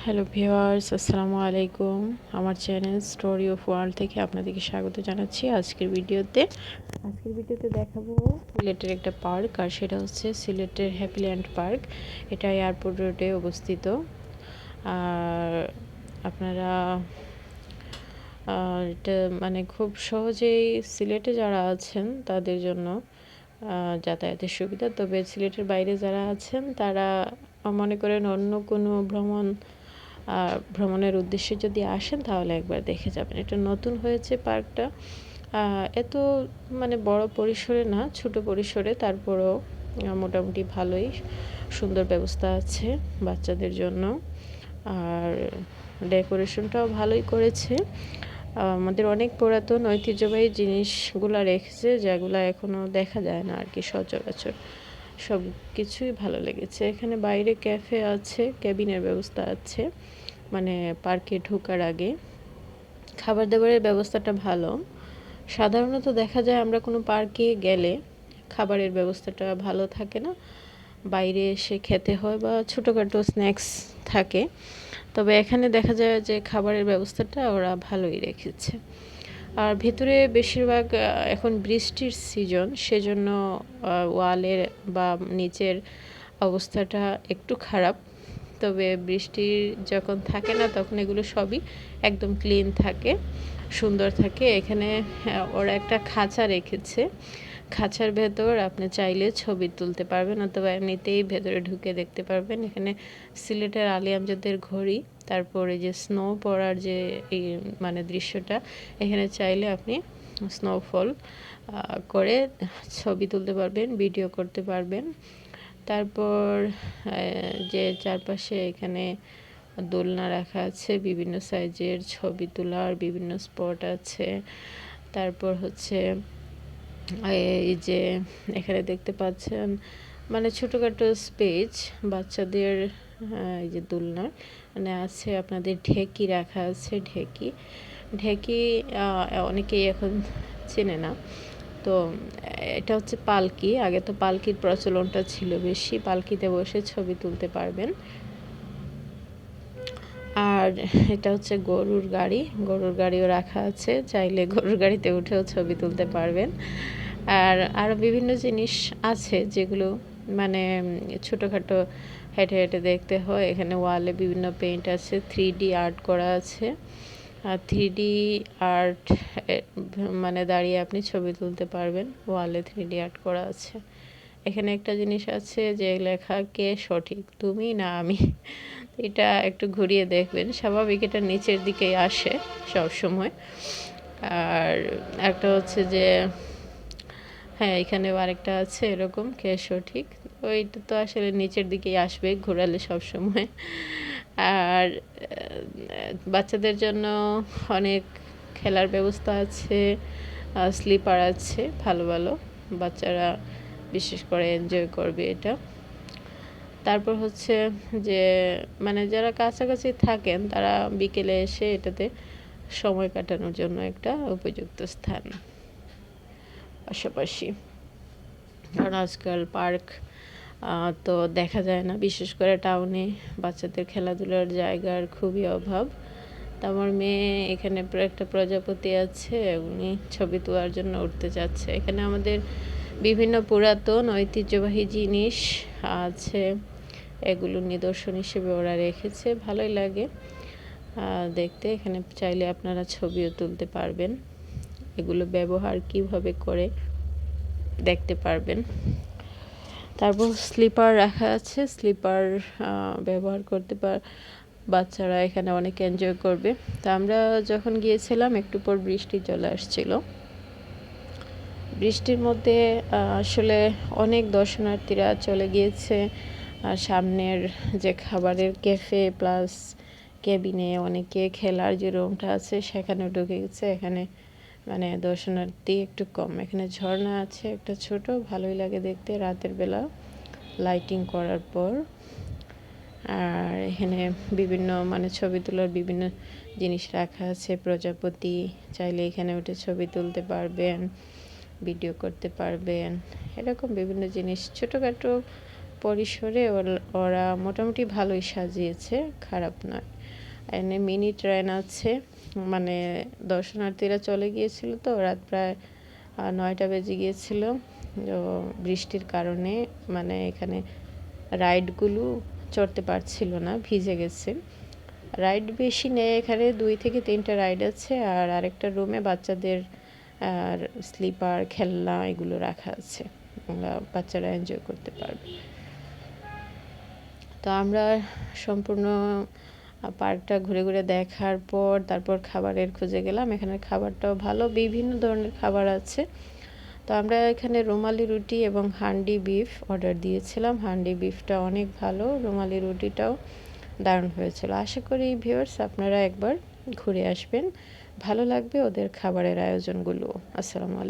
Hello viewers, আসসালামু আলাইকুম। আমার চ্যানেল স্টোরি অফ ওয়ার্ল্ড থেকে আপনাদেরকে স্বাগত জানাচ্ছি। আজকের ভিডিওতে দেখাবো সিলেটের একটা পার্ক, আর সেটা হচ্ছে সিলেটের হ্যাপিল্যান্ড পার্ক। এটা এয়ারপোর্ট রোডে অবস্থিত। আর আপনারা এটা মানে খুব সহজেই সিলেটে যারা আছেন তাদের জন্য যাতায়াতের সুবিধা। তবে সিলেটের বাইরে যারা আছেন তারা মনে করেন অন্য কোনো ভ্রমণের উদ্দেশ্যে যদি আসেন তাহলে একবার দেখে যাবেন। এটা নতুন হয়েছে পার্কটা, এত মানে বড় পরিসরে না, ছোট পরিসরে, তারপরও মোটামুটি ভালোই সুন্দর ব্যবস্থা আছে বাচ্চাদের জন্য। আর ডেকোরেশনটাও ভালোই করেছে। আমাদের অনেক পুরাতন ঐতিহ্যবাহী জিনিসগুলো রেখেছে, যেগুলো এখনও দেখা যায় না আর কি সচরাচর। সব কিছুই ভালো লেগেছে। এখানে বাইরে ক্যাফে আছে, ক্যাবিনের ব্যবস্থা আছে, মানে পার্কে ঢোকার আগে খাবার দাবারের ব্যবস্থাটা ভালো। সাধারণত দেখা যায় আমরা কোনো পার্কে গেলে খাবারের ব্যবস্থাটা ভালো থাকে না, বাইরে এসে খেতে হয় বা ছোটোখাটো স্ন্যাক্স থাকে। তবে এখানে দেখা যায় যে খাবারের ব্যবস্থাটা ওরা ভালোই রেখেছে। আর ভেতরে বেশিরভাগ এখন বৃষ্টির সিজন, সেজন্য ওয়ালের বা নিচের অবস্থাটা একটু খারাপ। তবে বৃষ্টি যখন থাকে না তখন এগুলো সবই একদম ক্লিন থাকে, সুন্দর থাকে। এখানে ওরা একটা খাঁচা রেখেছে, খাঁচার ভেতর আপনি চাইলে ছবি তুলতে পারবেন অথবা এমনিতেই ভেতরে ঢুকে দেখতে পারবেন। এখানে সিলেটের আলী আমজাদের ঘড়ি, তারপরে যে স্নো পড়ার যে এই মানে দৃশ্যটা, এখানে চাইলে আপনি স্নোফল করে ছবি তুলতে পারবেন, ভিডিও করতে পারবেন। তারপর যে চারপাশে এখানে দোলনা রাখা আছে, বিভিন্ন সাইজের ছবি তোলার বিভিন্ন স্পট আছে। তারপর হচ্ছে এই যে এখানে দেখতে পাচ্ছেন মানে ছোটোখাটো স্পেস বাচ্চাদের, এই যে দোলনার মানে আছে আপনাদের ঢেকি রাখা আছে। ঢেকি ঢেকি অনেকেই এখন চেনে না। তো এটা হচ্ছে পালকি। আগে তো পালকির প্রচলনটা ছিল বেশি, পালকিতে বসে ছবি তুলতে পারবেন। আর এটা হচ্ছে গরুর গাড়ি, গরুর গাড়িও রাখা আছে, চাইলে গরুর গাড়িতে উঠেও ছবি তুলতে পারবেন। আর আরও বিভিন্ন জিনিস আছে যেগুলো মানে ছোটোখাটো হেঁটে হেঁটে দেখতে হয়। এখানে ওয়ালে বিভিন্ন পেইন্ট আছে, 3D আর্ট করা আছে। আর 3D আর্ট মানে দাঁড়িয়ে আপনি ছবি তুলতে পারবেন, ওয়ালে 3D আর্ট করা আছে। এখানে একটা জিনিস আছে যে লেখা, কে সঠিক, তুমি না আমি। এটা একটু ঘুরিয়ে দেখবেন, স্বাভাবিক এটা নিচের দিকেই আসে সব সময়। আর একটা হচ্ছে যে হ্যাঁ, এখানেও আরেকটা আছে এরকম, কে সঠিক, ওইটা তো আসলে নিচের দিকেই আসবে ঘোরালে সব সময়। আর বাচ্চাদের জন্য অনেক খেলার ব্যবস্থা আছে, স্লিপার আছে ভালো ভালো, বাচ্চারা বিশেষ করে এনজয় করবে এটা। তারপর হচ্ছে যে মানে যারা কাছাকাছি থাকেন তারা বিকেলে এসে এটাতে সময় কাটানোর জন্য একটা উপযুক্ত স্থান। পাশাপাশি কারণ আজকাল পার্ক তো দেখা যায় না, বিশেষ করে টাউনে বাচ্চাদের খেলাধুলার জায়গার খুবই অভাব। তো আমার মেয়ে এখানে একটা প্রজাপতি আছে, উনি ছবি তোলার জন্য উঠতে যাচ্ছে। এখানে আমাদের বিভিন্ন পুরাতন ঐতিহ্যবাহী জিনিস আছে, এগুলো নিদর্শন হিসেবে ওরা রেখেছে, ভালোই লাগে দেখতে। এখানে চাইলে আপনারা ছবিও তুলতে পারবেন, এগুলো ব্যবহার কিভাবে করে দেখতে পারবেন। তারপর স্লিপার রাখা আছে, স্লিপার ব্যবহার করতে বাচ্চারা এখানে অনেক এনজয় করবে। তো আমরা যখন গিয়েছিলাম একটু পর বৃষ্টি চলে আসছিল। বৃষ্টির মধ্যে আসলে অনেক দর্শনার্থীরা চলে গিয়েছে। আর সামনের যে খাবারের ক্যাফে প্লাস কেবিনে অনেকে খেলার যে রুমটা আছে সেখানেও ঢুকে গেছে। এখানে মানে দর্শনার্থী একটু কম। এখানে ঝর্ণা আছে একটা ছোট, ভালোই লাগে দেখতে রাতের বেলা লাইটিং করার পর। আর এখানে বিভিন্ন মানে ছবি তোলার বিভিন্ন জিনিস রাখা আছে, প্রজাপতি, চাইলে এখানে উঠে ছবি তুলতে পারবেন, ভিডিও করতে পারবেন, এরকম বিভিন্ন জিনিস ছোটোখাটো পরিসরে ওরা মোটামুটি ভালোই সাজিয়েছে, খারাপ নয়। এনে মিনি ট্রেন আছে, মানে দর্শনার্থীরা চলে গিয়েছিল তো, রাত প্রায় 9টা বেজে গিয়েছিল। তো বৃষ্টির কারণে মানে এখানে রাইডগুলো চড়তে পারছিল না, ভিজে গেছে। রাইড বেশি নেই এখানে, 2 থেকে 3টা রাইড আছে, আর আরেকটা রুমে বাচ্চাদের আর স্লিপার খেলনা এগুলো রাখা আছে, বাচ্চারা এনজয় করতে পারবে। তো আমরা সম্পূর্ণ পার্কটা ঘুরে ঘুরে দেখার পর তারপর খাবারের খোঁজে গেলাম। এখানের খাবারটাও ভালো, বিভিন্ন ধরনের খাবার আছে। তো আমরা এখানে রুমালি রুটি এবং হান্ডি বিফ অর্ডার দিয়েছিলাম। হান্ডি বিফটা অনেক ভালো, রুমালি রুটিটাও দারুণ হয়েছিল। আশা করি ভিউয়ার্স আপনারা একবার ঘুরে আসবেন, ভালো লাগবে ওদের খাবারের আয়োজনগুলো। আসসালামু আলাইকুম।